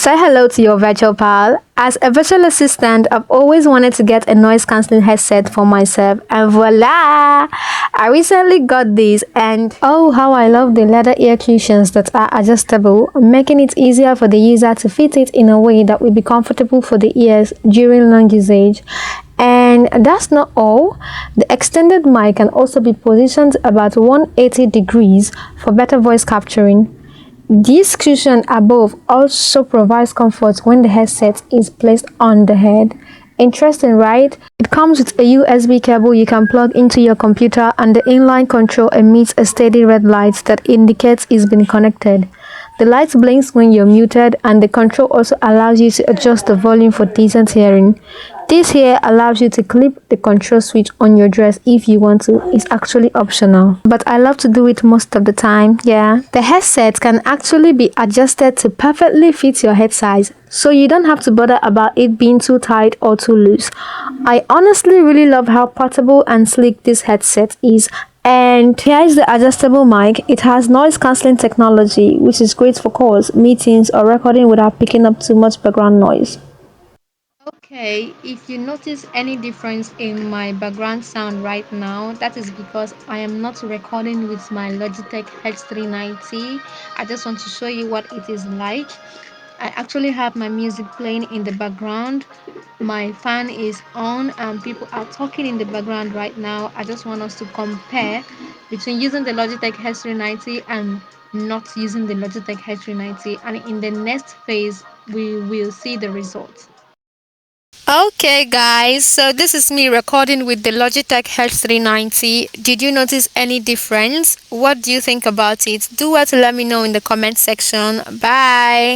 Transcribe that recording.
Say hello to your virtual pal. As a virtual assistant, I've always wanted to get a noise cancelling headset for myself, and voila! I recently got these, and oh, how I love the leather ear cushions that are adjustable, making it easier for the user to fit it in a way that will be comfortable for the ears during long usage. And that's not all. The extended mic can also be positioned about 180 degrees for better voice capturing. This cushion above also provides comfort when the headset is placed on the head. Interesting, right? It comes with a USB cable you can plug into your computer, and the inline control emits a steady red light that indicates it's been connected. The light blinks when you're muted, and the control also allows you to adjust the volume for decent hearing. This here allows you to clip the control switch on your dress if you want to. It's actually optional, but I love to do it most of the time. Yeah, the headset can actually be adjusted to perfectly fit your head size, so you don't have to bother about it being too tight or too loose. I honestly really love how portable and sleek this headset is. And here is the adjustable mic. It has noise cancelling technology, which is great for calls, meetings, or recording without picking up too much background noise. Okay, if you notice any difference in my background sound right now, that is because I am not recording with my Logitech H390. I just want to show you what it is like. I actually have my music playing in the background. My fan is on and people are talking in the background right now. I just want us to compare between using the Logitech H390 and not using the Logitech H390. And in the next phase, we will see the results. Okay, guys, so this is me recording with the Logitech H390. Did you notice any difference? What do you think about it? Do well to let me know in the comment section. Bye.